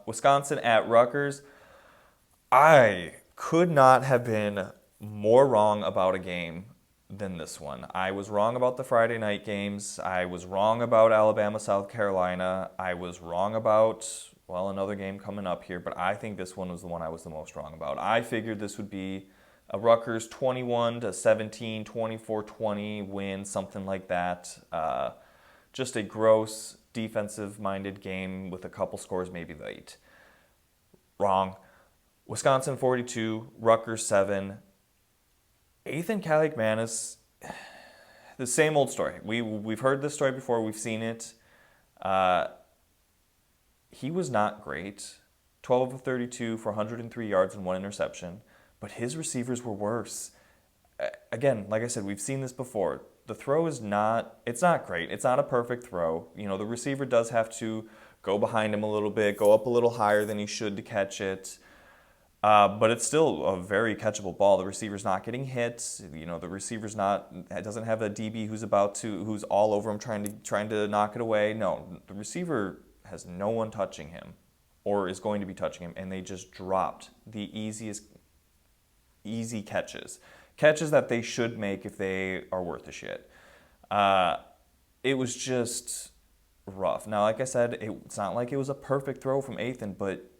Wisconsin at Rutgers. I could not have been more wrong about a game than this one. I was wrong about the Friday night games. I was wrong about Alabama, South Carolina. I was wrong about, well, another game coming up here, but I think this one was the one I was the most wrong about. I figured this would be a Rutgers 21-17, 24-20 win, something like that. Just a gross defensive-minded game with a couple scores maybe late. Wrong. Wisconsin 42, Rutgers 7. Ethan Kaliakmanis, the same old story. We've heard this story before. We've seen it. He was not great. 12 of 32 for 103 yards and 1 interception. But his receivers were worse. Again, like I said, we've seen this before. The throw is not, it's not great. It's not a perfect throw. You know, the receiver does have to go behind him a little bit, go up a little higher than he should to catch it. But it's still a very catchable ball. The receiver's not getting hit. You know, the receiver's not, doesn't have a DB who's all over him trying to knock it away. No, the receiver has no one touching him or is going to be touching him, and they just dropped the easy catches. Catches that they should make if they are worth a shit. It was just rough. Now, like I said, it's not like it was a perfect throw from Ethan, but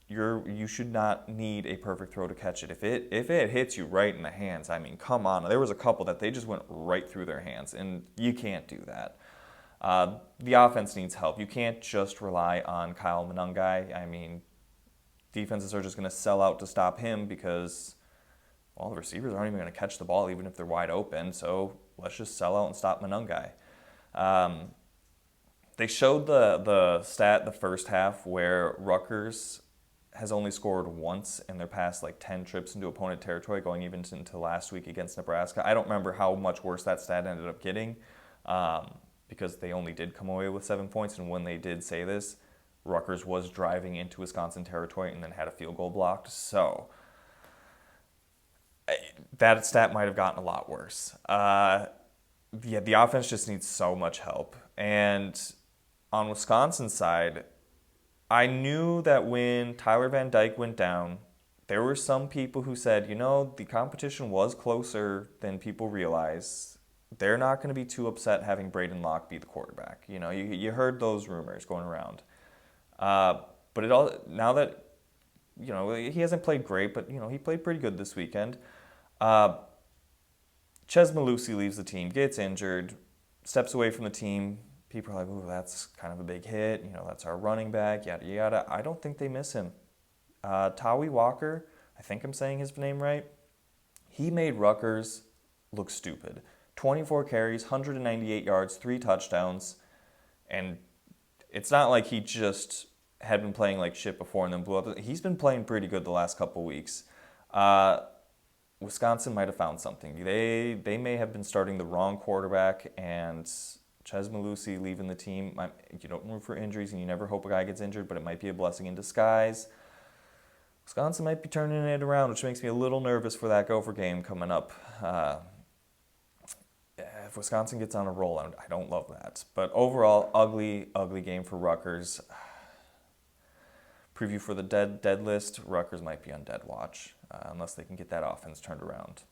you should not need a perfect throw to catch it. If it hits you right in the hands, I mean, come on. There was a couple that they just went right through their hands, and you can't do that. The offense needs help. You can't just rely on Kyle Monangai. I mean, defenses are just going to sell out to stop him because, well, the receivers aren't even going to catch the ball even if they're wide open, so let's just sell out and stop Monangai. They showed the stat the first half where Rutgers has only scored once in their past 10 trips into opponent territory, going even into last week against Nebraska. I don't remember how much worse that stat ended up getting because they only did come away with 7 points, and when they did say this, Rutgers was driving into Wisconsin territory and then had a field goal blocked. So that stat might have gotten a lot worse. The offense just needs so much help. And on Wisconsin's side, I knew that when Tyler Van Dyke went down, there were some people who said, you know, the competition was closer than people realize. They're not going to be too upset having Braden Locke be the quarterback. You know, you heard those rumors going around. But now that, you know, he hasn't played great, but, you know, he played pretty good this weekend. Ches Malusi leaves the team, gets injured, steps away from the team. People are like, ooh, that's kind of a big hit. You know, that's our running back, yada, yada. I don't think they miss him. Tawi Walker, I think I'm saying his name right. He made Rutgers look stupid. 24 carries, 198 yards, 3 touchdowns. And it's not like he just had been playing like shit before and then blew up. He's been playing pretty good the last couple weeks. Wisconsin might have found something. They may have been starting the wrong quarterback, and Ches Malusi leaving the team. You don't root for injuries, and you never hope a guy gets injured, but it might be a blessing in disguise. Wisconsin might be turning it around, which makes me a little nervous for that Gopher game coming up. If Wisconsin gets on a roll, I don't love that. But overall, ugly game for Rutgers. Preview for the dead list, Rutgers might be on dead watch unless they can get that offense turned around.